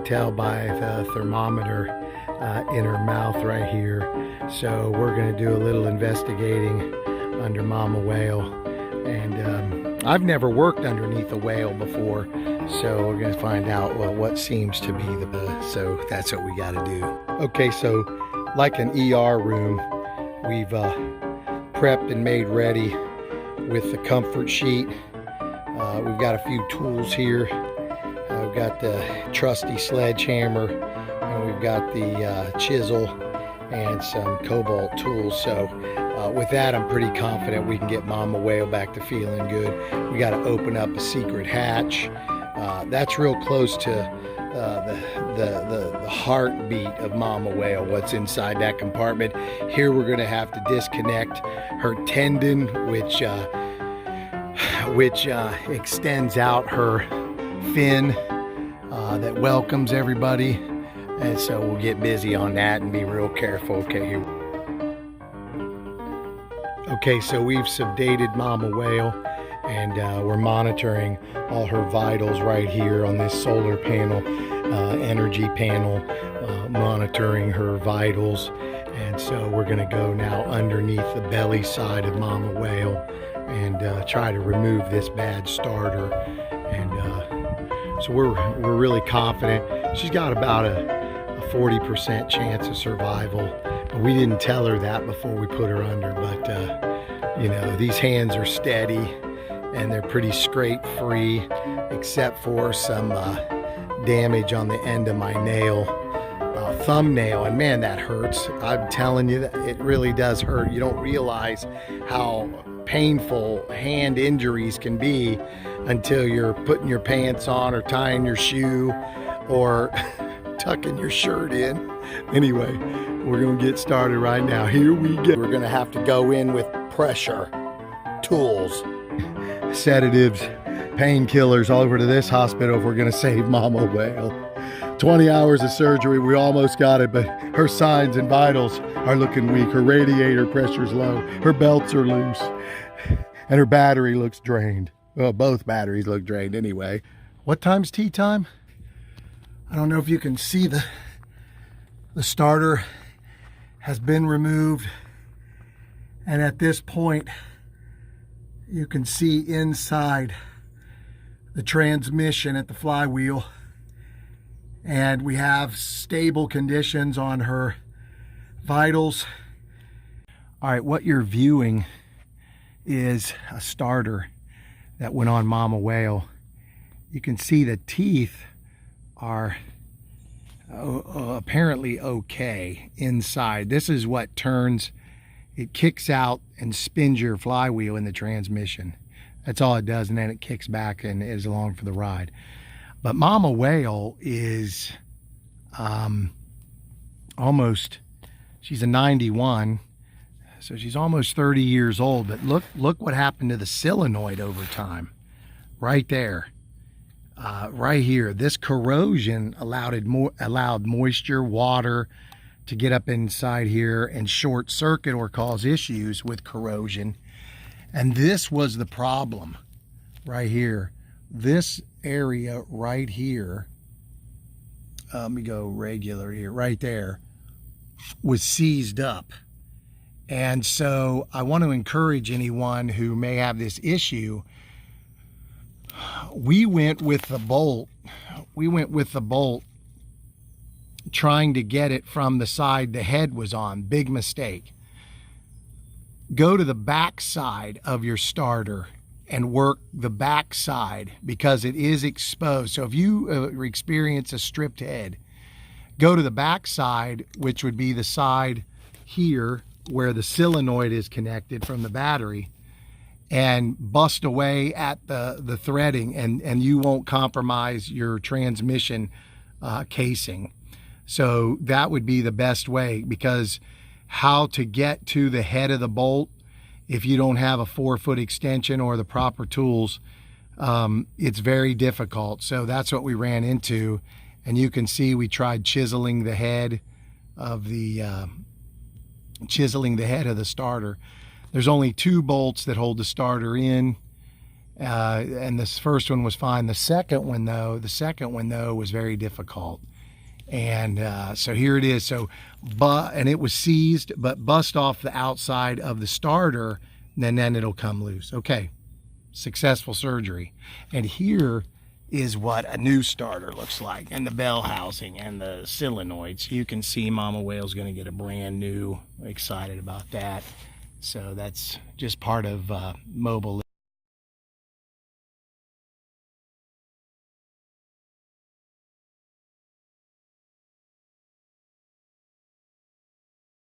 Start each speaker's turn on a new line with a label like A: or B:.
A: tell by the thermometer in her mouth right here. So we're going to do a little investigating under Mama Whale. And I've never worked underneath a whale before, so we're going to find out, well, what seems to be so that's what we got to do. Okay, so like an ER room, we've prepped and made ready with the comfort sheet. We've got a few tools here. We've got the trusty sledgehammer, and we've got the chisel and some cobalt tools. So with that, I'm pretty confident we can get Mama Whale back to feeling good. We got to open up a secret hatch. That's real close to the heartbeat of Mama Whale, what's inside that compartment. Here we're going to have to disconnect her tendon, which extends out her fin that welcomes everybody. And so we'll get busy on that and be real careful. Okay, here. Okay, so we've sedated Mama Whale, and we're monitoring all her vitals right here on this solar panel, energy panel, monitoring her vitals. And so we're gonna go now underneath the belly side of Mama Whale and try to remove this bad starter. And so we're really confident. She's got about a 40% chance of survival. But we didn't tell her that before we put her under, but you know, these hands are steady and they're pretty scrape free, except for some damage on the end of my nail, thumbnail, and man, that hurts. I'm telling you, that it really does hurt. You don't realize how painful hand injuries can be until you're putting your pants on or tying your shoe or tucking your shirt in. Anyway, we're gonna get started right now. Here we go. We're gonna have to go in with pressure tools, sedatives, painkillers all over to this hospital if we're gonna save Mama Whale. 20 hours of surgery, we almost got it, but her signs and vitals are looking weak. Her radiator pressure's low, her belts are loose, and her battery looks drained. Well, both batteries look drained anyway. What time's tea time? I don't know if you can see the starter has been removed, and at this point you can see inside the transmission at the flywheel, and we have stable conditions on her vitals. All right, what you're viewing is a starter that went on Mama Whale. You can see the teeth are apparently okay inside. This is what turns, it kicks out and spins your flywheel in the transmission. That's all it does, and then it kicks back and is along for the ride. But Mama Whale is she's a 91, so she's almost 30 years old. But look what happened to the solenoid over time. Right there. Right here, this corrosion allowed moisture, water to get up inside here and short circuit or cause issues with corrosion. And this was the problem right here. This area right here, let me go regular here, right there, was seized up. And so I want to encourage anyone who may have this issue. We went with the bolt. Trying to get it from the side the head was on. Big mistake. Go to the back side of your starter and work the back side because it is exposed. So if you experience a stripped head, go to the back side, which would be the side here where the solenoid is connected from the battery, and bust away at the threading, and you won't compromise your transmission casing. So that would be the best way, because how to get to the head of the bolt if you don't have a 4-foot extension or the proper tools, it's very difficult. So that's what we ran into. And you can see we tried chiseling the head of the starter. There's only 2 bolts that hold the starter in, and this first one was fine. The second one though was very difficult. And so here it is. So, and it was seized, but bust off the outside of the starter, and then it'll come loose. Okay, successful surgery. And here is what a new starter looks like, and the bell housing and the solenoids. You can see Mama Whale's going to get a brand new. Excited about that. So that's just part of mobile.